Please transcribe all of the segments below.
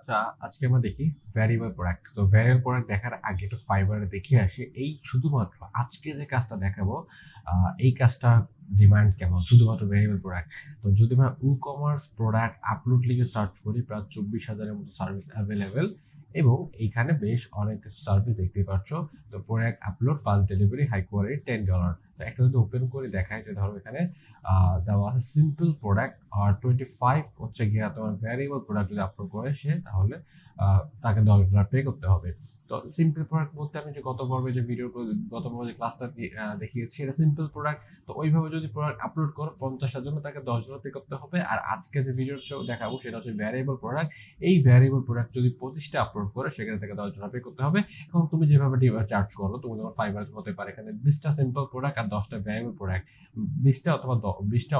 প্রোডাক্টটা আজকে আমরা দেখি ভ্যারিয়েবল প্রোডাক্ট। তো ভ্যারিয়েবল প্রোডাক্ট দেখার আগে একটু ফাইবারে দেখে আসি এই শুধুমাত্র আজকে যে কাজটা দেখাবো এই কাজটা ডিমান্ড কেমন শুধুমাত্র ভ্যারিয়েবল প্রোডাক্ট। তো যদি আমরা WooCommerce প্রোডাক্ট আপলোড লিখে সার্চ করি প্রায় 24,000-এর মতো সার্ভিস অ্যাভেলেবেল এবং এইখানে বেশ অনেক কিছু সার্ভিস দেখতে পাচ্ছ। তো product upload first delivery high quality $10। তো একটা যদি ওপেন করে দেখায় যে ধরো এখানে দেওয়া আছে সিম্পল প্রোডাক্ট আর 25 হচ্ছে গিয়ে তোমার ভ্যারিয়েবল প্রোডাক্ট যদি আপলোড করে সে তাহলে তাকে $10 পে করতে হবে। তো সিম্পল প্রোডাক্ট বলতে আমি যে গত পর্বে যে যে ক্লাসটা দেখিয়েছি এটা সিম্পল প্রোডাক্ট। তো ওইভাবে যদি প্রোডাক্ট আপলোড করো 50টার জন্য তাকে $10 পে করতে হবে। আর আজকে যে ভিডিও দেখাবো সেটা হচ্ছে ভ্যারিয়েবল প্রোডাক্ট। এই ভ্যারিয়েবল প্রোডাক্ট যদি 25টা আপলোড করে সেখানে তাকে $10 পে করতে হবে। এখন তুমি যেভাবে চার্জ করো তুমি তোমার ফাইবার হতে পারে এখানে 20টা সিম্পল প্রোডাক্ট আর 10টা ভ্যারিয়েবল প্রোডাক্ট 20টা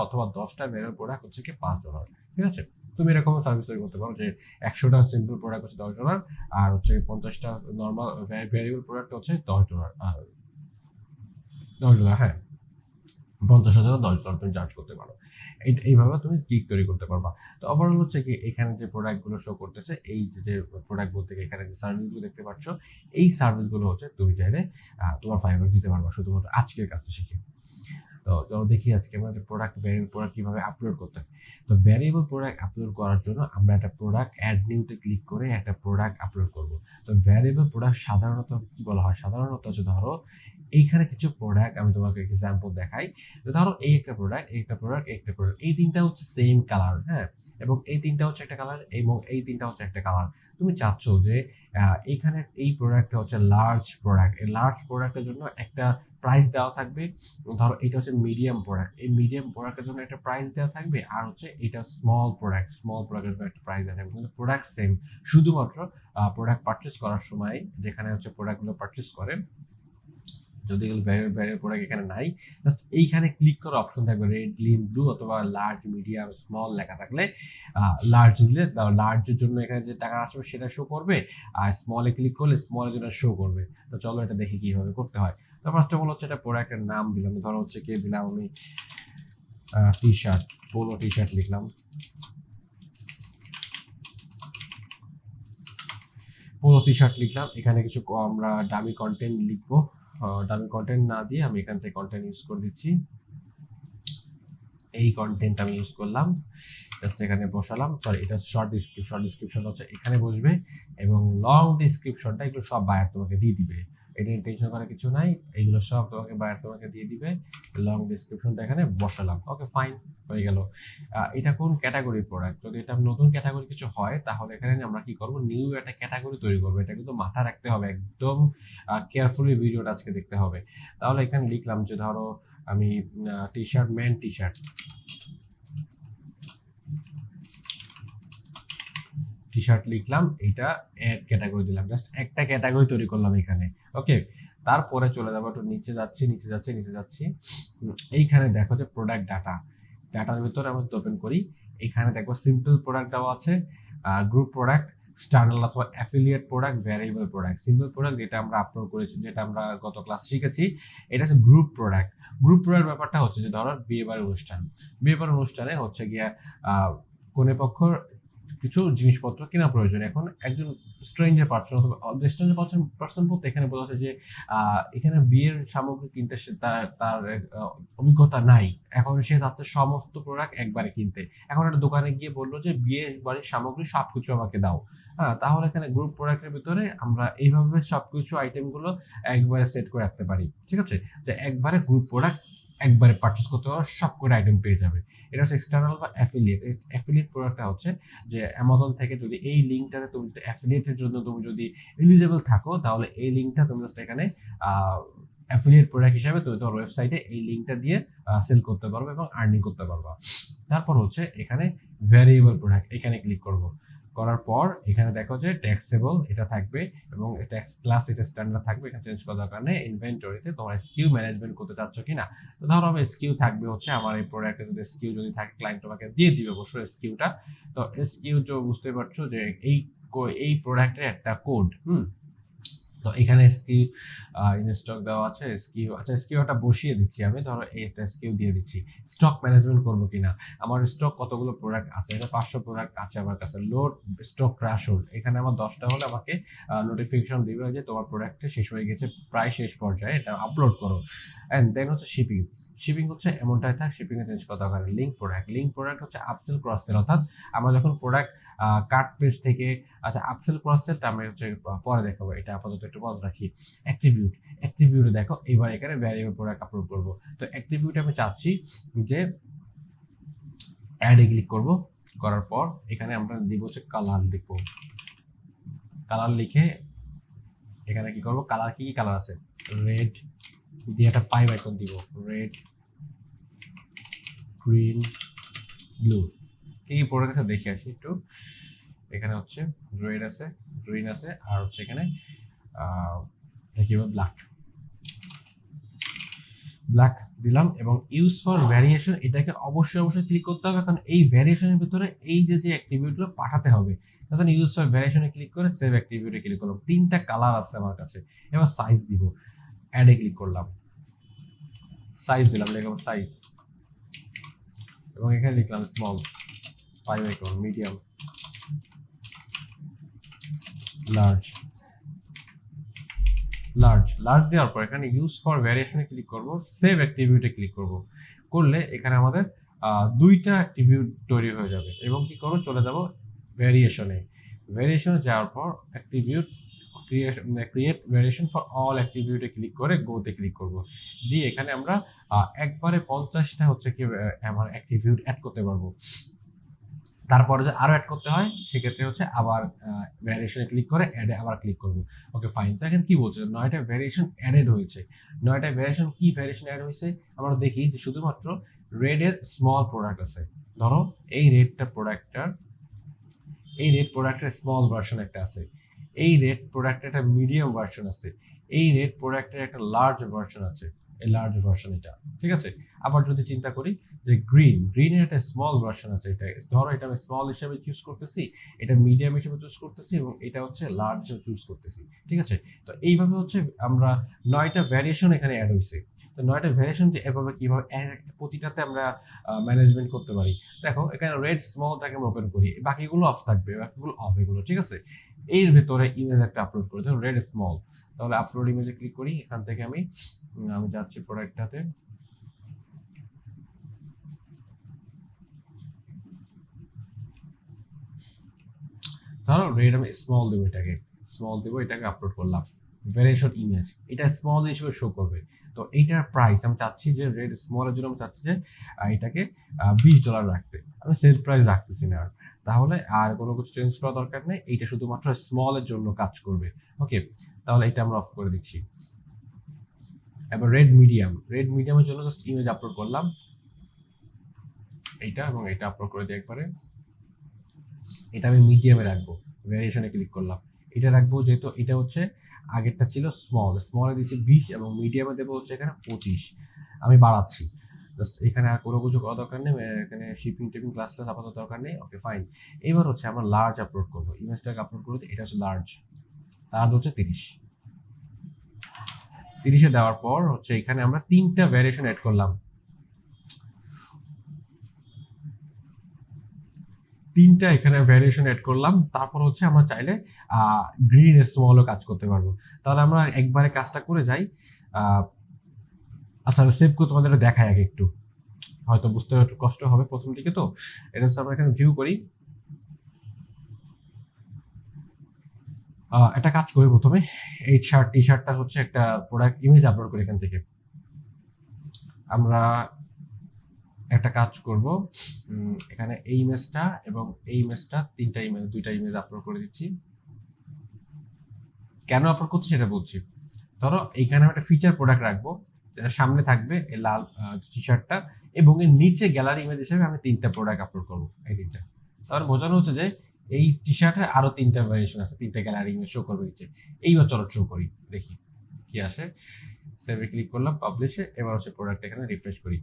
অথবা 10টা ভ্যারিয়েবল প্রোডাক্ট হচ্ছে কি $5। ঠিক আছে, তুমি এরকম সার্ভিস তৈরি করতে পারো যে 100টা সিম্পল প্রোডাক্ট হচ্ছে $10 আর হচ্ছে 50টা নর্মাল ভ্যারিয়েবল প্রোডাক্ট হচ্ছে $10। হ্যাঁ, 50,000 $10 তুমি চার্জ করতে পারো। এইভাবে তুমি গিগ তৈরি করতে পারবা। তো ওভারঅল হচ্ছে কি এখানে যে প্রোডাক্টগুলো শো করতেছে এই যে প্রোডাক্ট বলতে এখানে যে সার্ভিসগুলো দেখতে পাচ্ছ এই সার্ভিসগুলো হচ্ছে তুমি চাইলে তোমার ফাইবার দিতে পারবা শুধুমাত্র আজকের কাজটা শিখে। তো চলো দেখি আজকে আমরা ভ্যারিয়েবল প্রোডাক্ট কিভাবে আপলোড করতে হয়। তো ভ্যারিয়েবল প্রোডাক্ট আপলোড করার জন্য আমরা একটা প্রোডাক্ট অ্যাড নিউতে ক্লিক করে একটা প্রোডাক্ট আপলোড করব। তো ভ্যারিয়েবল প্রোডাক্ট সাধারণত কি বলা হয়, সাধারণত হচ্ছে ধরো এইখানে কিছু প্রোডাক্ট আমি তোমাকে এক্সাম্পল দেখাই। তো ধরো এই একটা প্রোডাক্ট এই তিনটা হচ্ছে সেম কালার, হ্যাঁ, এবং এই তিনটা হচ্ছে একটা কালার এবং এই তিনটা হচ্ছে একটা কালার। তুমি চাচ্ছ যে এইখানে এই প্রোডাক্টটা হচ্ছে লার্জ প্রোডাক্ট, এই লার্জ প্রোডাক্টের জন্য একটা প্রাইস দেওয়া থাকবে। ধরো এটা হচ্ছে মিডিয়াম প্রোডাক্ট, এই মিডিয়াম প্রোডাক্টের জন্য একটা প্রাইস দেওয়া থাকবে আর হচ্ছে এটা স্মল প্রোডাক্টের জন্য একটা প্রাইস দেওয়া থাকবে, কিন্তু প্রোডাক্ট সেম। শুধুমাত্র প্রোডাক্ট পারচেস করার সময় যেখানে হচ্ছে প্রোডাক্টগুলো পারচেস করে যদি ভ্যারিয়েবল প্রোডাক্ট এখানে নাই জাস্ট এইখানে ক্লিক করে অপশন থাকবে রেড, গ্রিন, ব্লু অথবা লার্জ, মিডিয়াম, স্মল লেখা থাকলে লার্জ দিলে লার্জের জন্য এখানে যে টাকা আসবে সেটা শো করবে আর স্মলে ক্লিক করলে স্মলের জন্য শো করবে। তো চলো এটা দেখি কিভাবে করতে হয়। তো ফার্স্ট অফ অল হচ্ছে এটা প্রোডাক্টের নাম দিলাম, ধরো হচ্ছে কি দিলাম আমি T shirt, polo T shirt লিখলাম। পোলো টি শার্ট লিখলাম, এখানে কিছু আমরা ডামি কন্টেন্ট লিখবো। ডামি কন্টেন্ট না দিয়ে আমি এখান থেকে কন্টেন্ট ইউজ করে দিচ্ছি। এই কন্টেন্ট আমি ইউজ করলাম, জাস্ট এখানে বসালাম। সরি, এটা শর্ট ডিসক্রিপশন হচ্ছে এখানে বসবে এবং লং ডিসক্রিপশনটা এগুলো সব বায়ার তোমাকে দিয়ে দিবে। এটা টেনশন করার কিছু নাই, এইগুলো সব বায়ার তোমাকে দিয়ে দিবে। লং ডিসক্রিপশনটা এখানে বসালাম, ওকে ফাইন হয়ে গেল। এটা কোন ক্যাটাগরি প্রোডাক্ট, যদি এটা নতুন ক্যাটাগরি কিছু হয় তাহলে এখানে আমরা কি করব, নিউ একটা ক্যাটাগরি তৈরি করবো। এটা কিন্তু মাথায় রাখতে হবে, একদম কেয়ারফুলি ভিডিওটা আজকে দেখতে হবে। তাহলে এখানে লিখলাম যে ধরো আমি T shirt, men T shirt লিখলাম, এটা অ্যাড ক্যাটাগরি দিলাম, জাস্ট একটা ক্যাটাগরি তৈরি করলাম এখানে। ওকে, তারপরে চলে যাবো একটু নিচে যাচ্ছি। এইখানে দেখো যে প্রোডাক্ট ডাটার ভিতরে আমরা ওপেন করি, এখানে দেখো সিম্পল প্রোডাক্ট দেওয়া আছে, গ্রুপ প্রোডাক্ট, স্ট্যান্ডার্ড অথবা affiliate product, variable product. Simple product যেটা আমরা আপলোড করেছি, যেটা আমরা গত ক্লাস শিখেছি, এটা হচ্ছে গ্রুপ প্রোডাক্ট। গ্রুপ প্রোডাক্ট ব্যাপারটা হচ্ছে যে ধরো বিয়েবাড়ির অনুষ্ঠানে হচ্ছে গিয়া কোনে পক্ষ কিছু জিনিসপত্র কেনা প্রয়োজন। এখন একজন স্ট্রেঞ্জার পার্সন অথবা পার্সন বলতে এখানে বোঝা যাচ্ছে যে এখানে বিয়ের সামগ্রী কিনতে সে তার অভিজ্ঞতা নাই, এখন সে যাচ্ছে সমস্ত প্রোডাক্ট একবারে কিনতে। এখন একটা দোকানে গিয়ে বললো যে বিয়ের বাড়ির সামগ্রী সবকিছু আমাকে দাও, হ্যাঁ, তাহলে এখানে গ্রুপ প্রোডাক্টের ভিতরে আমরা এইভাবে সবকিছু আইটেমগুলো একবারে সেট করে রাখতে পারি। ঠিক আছে, যে একবারে গ্রুপ প্রোডাক্ট একবারে পারচেস করতে পারো, সব করে আইটেম পেয়ে যাবে। এটা হচ্ছে এক্সটার্নাল বা অ্যাফিলিয়েট প্রোডাক্টটা হচ্ছে যে অ্যামাজন থেকে যদি এই লিঙ্কটাতে তুমি যদি অ্যাফিলিয়েটের জন্য তুমি যদি এলিজিবল থাকো তাহলে এই লিঙ্কটা তুমি জাস্ট এখানে অ্যাফিলিয়েট প্রোডাক্ট হিসাবে তুমি তোমার ওয়েবসাইটে এই লিঙ্কটা দিয়ে সেল করতে পারবে এবং আর্নিং করতে পারবা। তারপর হচ্ছে এখানে ভ্যারিয়েবল প্রোডাক্ট, এখানে ক্লিক করার পর এখানে দেখো যে ট্যাক্সেবল এটা থাকবে এবং ট্যাক্স ক্লাস এটা স্ট্যান্ডার্ড থাকবে, এখানে চেঞ্জ করার কারণে ইনভেন্টরিতে তোমার এসকিউ ম্যানেজমেন্ট করতে চাচ্ছ কিনা। তো ধরো আমি এসকিউ থাকবে হচ্ছে আমার এই প্রোডাক্টে যদি এসকিউ যদি থাকে ক্লায়েন্ট তোমাকে দিয়ে দিবে অবশ্যই এসকিউটা। তো এসকিউ তো বুঝতে পারছো যে এই প্রোডাক্টের একটা কোড, তো এখানে এসকিউ ইন স্টক দেওয়া আছে, এসকিউ আচ্ছা এসকিউটা বসিয়ে দিচ্ছি আমি, ধরো এইটা এসকিউ দিয়ে দিচ্ছি। স্টক ম্যানেজমেন্ট করবো কিনা, আমার স্টক কতগুলো প্রোডাক্ট আছে, এটা 500 প্রোডাক্ট আছে আমার কাছে। লোড স্টক ক্র্যাশ হোল্ড, এখানে আমার 10টা হলে আমাকে নোটিফিকেশন দিবে যে তোমার প্রোডাক্টটা শেষ হয়ে গেছে, প্রায় শেষ পর্যায়ে, এটা আপলোড করো। অ্যান্ড দেন হচ্ছে শিপিং। শিপিং হচ্ছে এমনটাই থাক, শিপিং এ চেঞ্জ করা দরকার। লিঙ্ক প্রোডাক্ট হচ্ছে আপসেল ক্রস সেল, অর্থাৎ আমরা যখন প্রোডাক্ট কার্ট পেজ থেকে, আচ্ছা আপসেল ক্রস সেলটা আমি হচ্ছে পরে দেখাবো, এটা আপাতত একটু পজ রাখি। অ্যাট্রিবিউটে দেখো এবার এখানে ভ্যারিয়েবল প্রোডাক্ট আপলোড করব। তো অ্যাট্রিবিউটে আমি চাচ্ছি যে অ্যাডে ক্লিক করব, করার পর এখানে আমরা দিব হচ্ছে কালার, লিখব কালার, লিখে এখানে কি করব, কালার কি কি কালার আছে, রেড দিয়ে একটা পাইপ আইকন দিব, রেড, গ্রিন, ব্লু। কি কি প্রোডাক্ট আছে দেখে আসি একটু। এখানে হচ্ছে রেড আছে, গ্রিন আছে, আর হচ্ছে এখানে কি বলে ব্ল্যাক দিলাম। এবং ইউজ ফর ভ্যারিয়েশন, এটাকে অবশ্যই ক্লিক করতে হবে, কারণ এই ভ্যারিয়েশনের ভিতরে এই যে অ্যাক্টিভিটিগুলো পাঠাতে হবে। তখন ইউজ ফর ভ্যারিয়েশনে ক্লিক করে সেভ অ্যাক্টিভিটি ক্লিক করলাম। 3টা কালার আছে আমার কাছে। এবার সাইজ দিব, অ্যাডে ক্লিক করলাম, সাইজ দিলাম, লিখলাম সাইজ, এবং এখানে লিখলাম small, pipe icon, medium, large দেওয়ার পর এখানে ইউজ ফর ভ্যারিয়েশনে ক্লিক করব, সেভ অ্যাক্টিভিটি ক্লিক করব। করলে এখানে আমাদের 2টা অ্যাক্টিভিটি তৈরি হয়ে যাবে। এবং কি করব, চলে যাব ভ্যারিয়েশনে যাওয়ার পর create variation for all activity click করে গোতে ক্লিক করব। দিয়ে এখানে আমরা একবারে 50টা হচ্ছে কি আমার অ্যাক্টিভিটি অ্যাড করতে পারবো। তারপরে যে আরো অ্যাড করতে হয় সেক্ষেত্রে হচ্ছে আবার ভ্যারিয়েশনে ক্লিক করে অ্যাডে আবার ক্লিক করব। Okay fine. তো এখন কি বলছে, 9টা ভ্যারিয়েশন অ্যাডেড হয়েছে। 9টা ভ্যারিয়েশন কি ভ্যারিয়েশন অ্যাড হয়েছে, আমরা দেখি যে শুধুমাত্র রেডের স্মল প্রোডাক্ট আছে। ধরো এই রেড প্রোডাক্টের স্মল ভার্সন একটা আছে, এই রেড প্রোডাক্টের একটা মিডিয়াম ভার্সন আছে, এই রেড প্রোডাক্টের একটা লার্জ ভার্সন আছে, এই লার্জ ভার্সন এটা, ঠিক আছে। আবার যদি চিন্তা করি যে গ্রিনের একটা স্মল ভার্সন আছে, এটা ধরো এটা আমি স্মল হিসেবে চুজ করতেছি, এটা মিডিয়াম হিসেবে চুজ করতেছি, এবং এটা হচ্ছে লার্জ হিসেবে চুজ করতেছি, ঠিক আছে। তো এইভাবে হচ্ছে আমরা 9টা ভ্যারিয়েশন এখানে অ্যাড হয়েছে। তো 9টা ভ্যারিয়েশন যে এভাবে কিভাবে প্রতিটাতে আমরা ম্যানেজমেন্ট করতে পারি। দেখো এখানে রেড স্মলটাকে আমরা ওপেন করি, বাকিগুলো অফ থাকবে, বাকিগুলো অফ, এগুলো ঠিক আছে। এর ভেতরে ইমেজ একটা আপলোড করি, ধরো রেড স্মল, তাহলে আপলোড ইমেজে ক্লিক করি। এখান থেকে আমি যাচ্ছি প্রোডাক্টটাতে, ধরো রেড আমি স্মল দেবো, এটাকে আপলোড করলাম। ভ্যারিয়েশন ইমেজ, এটা স্মল হিসেবে শো করবে। তো এইটার প্রাইস আমি চাচ্ছি যে রেড স্মলের জন্য আমি চাচ্ছি যে এটাকে $20 রাখতে, আমি সেল প্রাইস রাখতেছি না। তাহলে আর কোনো কিছু চেঞ্জ করা দরকার নেই, এইটা শুধুমাত্র স্মলের জন্য কাজ করবে। ওকে, তাহলে এটা আমরা অফ করে দিচ্ছি। এবার রেড মিডিয়ামের জন্য জাস্ট ইমেজ আপলোড করলাম, এইটা এবং এটা আপলোড করে দিই একবারে। এটা আমি মিডিয়ামে রাখবো, ভ্যারিয়েশনে ক্লিক করলাম, এটা রাখবো যেহেতু এটা হচ্ছে আগেরটা ছিল স্মলে দিচ্ছি 20 এবং মিডিয়ামে দেবো হচ্ছে এখানে 25। আমি বাড়াচ্ছি জাস্ট, এখানে আর কোনো কিছু করা দরকার নেই, এখানে শিপিং টিপিং ক্লাস আপাতত দরকার নেই। Okay fine. এবার হচ্ছে আমরা লার্জ আপলোড করবো, ইমেজটাকে আপলোড করে দিই, এটা হচ্ছে লার্জ হচ্ছে 30-এ দেওয়ার পর হচ্ছে এখানে আমরা 3টা ভ্যারিয়েশন অ্যাড করলাম, 3টা এখানে ভ্যারিয়েশন অ্যাড করলাম। তারপর হচ্ছে আমরা চাইলে গ্রিন স্মলও কাজ করতে পারবো। তাহলে আমরা একবারে কাজটা করে যাই। আচ্ছা সেভ করে তোমাদের দেখাই আগে একটু, হয়তো বুঝতে একটু কষ্ট হবে প্রথম দিকে। তো এটা হচ্ছে আমরা এখানে ভিউ করি, একটা কাজ করি প্রথমে, এই টি শার্টটা হচ্ছে একটা প্রোডাক্ট ইমেজ আপলোড করি। এখান থেকে আমরা একটা কাজ করব, এখানে এই ইমেজটা এবং এই ইমেজটা, 2টা ইমেজ আপলোড করে দিচ্ছি। কেন আপলোড করছি সেটা বলছি। ধরো এইখানে আমি একটা ফিচার প্রোডাক্ট রাখবো, যেটা সামনে থাকবে এই লাল টি শার্টটা, এবং এর নিচে গ্যালারি ইমেজ হিসেবে আমি 3টা প্রোডাক্ট আপলোড করবো, এই 3টা। তাহলে বোঝানো হচ্ছে যে এই টি শার্টের আরো 3টা ভ্যারিয়েশন আছে, 3টা গ্যালারি ইমেজ শো করবে নিচে। এইবার চলো শো করি, দেখি কি আসে। সেভে ক্লিক করলাম, পাবলিশে। এবার হচ্ছে প্রোডাক্ট এখানে রিফ্রেশ করি।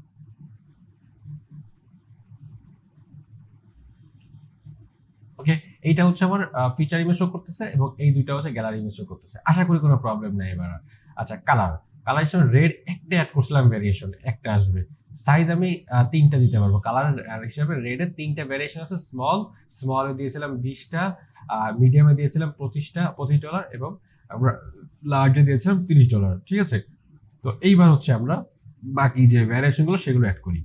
ওকে, এইটা হচ্ছে আমার ফিচার ইমেজ শো করতেছে এবং এই দুইটা হচ্ছে গ্যালারি ইমেজ শো করতেছে। আশা করি কোনো প্রবলেম নাই এবার। আচ্ছা, কালার হিসেবে রেড একটা অ্যাড করছিলাম, ভেরিয়েশন একটা আসবে। সাইজ আমি 3টা দিতে পারবো। কালার হিসেবে রেডের 3টা ভেরিয়েশন আছে। স্মলে দিয়েছিলাম 20টা, মিডিয়ামে দিয়েছিলাম $25 এবং আমরা লার্জে দিয়েছিলাম $30। ঠিক আছে, তো এইবার হচ্ছে আমরা বাকি যে ভ্যারিয়েশনগুলো সেগুলো অ্যাড করি।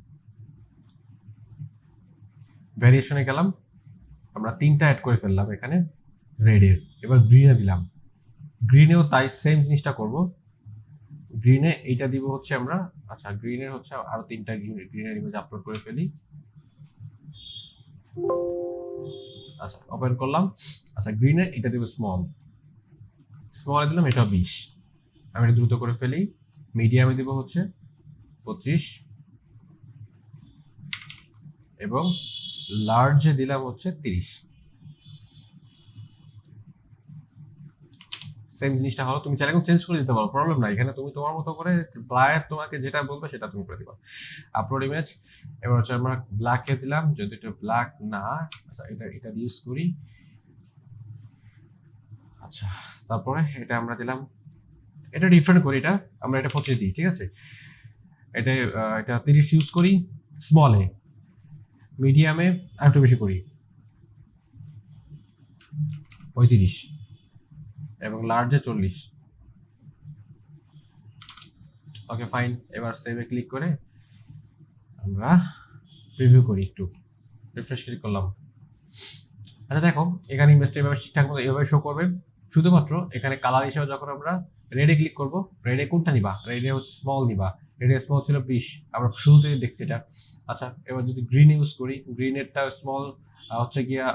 ভ্যারিয়েশনে গেলাম, আমরা 3টা অ্যাড করে ফেললাম এখানে রেডের। এবার গ্রিনে দিলাম, গ্রিনেও তাই সেম জিনিসটা করব। গ্রিনে এইটা দিব হচ্ছে আমরা, আচ্ছা গ্রিনের হচ্ছে আরো 3টা গ্রিনের ইমেজ আপলোড করে ফেলি। আচ্ছা, ওপেন করলাম। আচ্ছা, গ্রিনে এটা দিব স্মলে দিলাম, এটা 20। আমি এটা দ্রুত করে ফেলি। মিডিয়ামে দিব হচ্ছে 25 এবং লার্জে দিলাম হচ্ছে 30। সেম জিনিসটা হলো, তুমি চাইলে চেঞ্জ করে দিতে পারো, প্রবলেম নাই। এখানে তুমি তোমার মতো করে ব্লাক তোমাকে যেটা বলবে সেটা তুমি করে দিবা। আপলোড ইমেজ, এবার হচ্ছে আমরা ব্ল্যাকে দিলাম, যদি এটা ব্ল্যাক না, আচ্ছা এটা ইউজ করি। আচ্ছা, তারপরে এটা আমরা দিলাম, এটা ডিফারেন্ট করি, এটা আমরা এটা 25 দিই। ঠিক আছে, এটা 30 ইউজ করি স্মলে, মিডিয়ামে আরেকটু বেশি করি 35 এবং লার্জে 40। ওকে ফাইন, এবার সেভে ক্লিক করে আমরা প্রিভিউ করি, একটু রিফ্রেশ ক্লিক করলাম। আচ্ছা দেখো, এখানে ইমেজটা এভাবে ঠিকঠাক মতো এভাবে শো করবে। শুধুমাত্র এখানে কালার হিসেবে যখন আমরা রেডে ক্লিক করব, রেডে কোনটা নিবা, রেডে হচ্ছে স্মল নিবা। রেডে স্মল ছিল 20, আমরা শুরুতেই দেখছি এটা। আচ্ছা, এবার যদি গ্রিন ইউজ করি, গ্রিনেরটা স্মল হচ্ছে গিয়া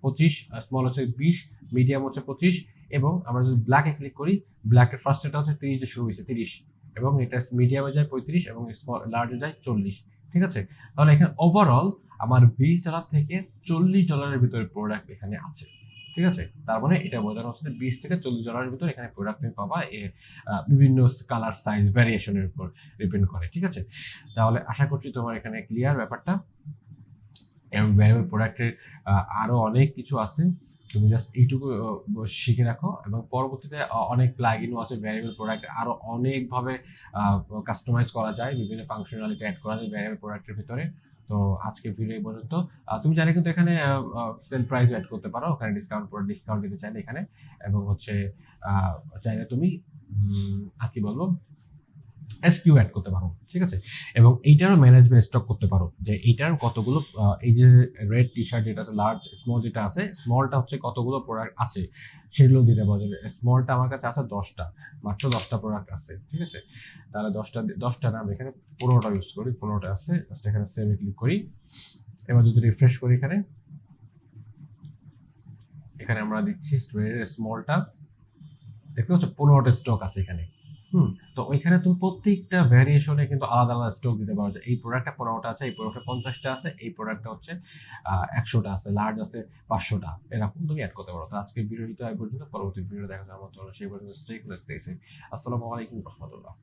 25, স্মল হচ্ছে 20, মিডিয়াম হচ্ছে 25 এবং আমরা যদি ব্ল্যাকে ক্লিক করি, ব্ল্যাকের ফার্স্ট এটা হচ্ছে 30 শুরু হয়েছে 30 এবং এটা মিডিয়ামে যায় 35 এবং স্মল লার্জে যায় 40। ঠিক আছে, তাহলে এখানে ওভারঅল আমার $20 থেকে $40 ভিতরে প্রোডাক্ট এখানে আছে। ঠিক আছে, তার মানে এটা বোঝানো হচ্ছে যে $20 থেকে $40 ভিতরে এখানে প্রোডাক্ট তুমি পাবা, বিভিন্ন কালার সাইজ ভ্যারিয়েশনের উপর ডিপেন্ড করে। ঠিক আছে, তাহলে আশা করছি তোমার এখানে ক্লিয়ার ব্যাপারটা। এবং ভ্যারিয়েবল প্রোডাক্টের আরো অনেক কিছু আছে, তুমি জাস্ট এইটুকু শিখে রাখো এবং পরবর্তীতে অনেক প্লাগইনও আছে। ভ্যারিয়েবল প্রোডাক্ট আরো অনেকভাবে কাস্টমাইজ করা যায়, বিভিন্ন ফাংশনালিটি অ্যাড করা যায় ভ্যারিয়েবল প্রোডাক্টের ভিতরে। তো আজকে ভিডিও এই পর্যন্ত। তুমি চাইলে কিন্তু এখানে সেল প্রাইস অ্যাড করতে পারো, ওখানে ডিসকাউন্ট দিতে চাইলে এখানে, এবং হচ্ছে চাইলে তুমি আর কি বলবো এসকিউ অ্যাড করতে পারো। ঠিক আছে, এবং এইটারও ম্যানেজমেন্ট স্টক করতে পারো, যে এইটার কতগুলো এই যে রেড টি শার্ট যেটা আছে, লার্জ স্মল যেটা আছে, স্মলটা হচ্ছে কতগুলো প্রোডাক্ট আছে সেগুলো দিতে পারো। স্মলটা আমার কাছে আছে 10টা, মাত্র 10টা প্রোডাক্ট আছে। ঠিক আছে, তাহলে 10টা না, আমি এখানে 15টা ইউজ করি, 15টা আছে। জাস্ট এখানে সেভে ক্লিক করি। এবার যদি রিফ্রেশ করি, এখানে আমরা দিচ্ছি স্মলটা, দেখতে পাচ্ছ 15টা স্টক আছে এখানে। তো ওইখানে তুমি প্রত্যেকটা ভ্যারিয়েশনে কিন্তু আলাদা আলাদা স্টক দিতে পারো, যে এই প্রোডাক্টটা 15টা আছে, এই প্রোডাক্টটা 50টা আছে, এই প্রোডাক্টটা হচ্ছে 100টা আছে, লার্জ আছে 500টা, এরকম তুমি অ্যাড করতে পারো। তো আজকের ভিডিওটা এই পর্যন্ত, পরবর্তী ভিডিও দেখা যাবে। সেই পর্যন্ত স্টে ক্লোজ। আসসালামু আলাইকুম রহমতুল্লাহ।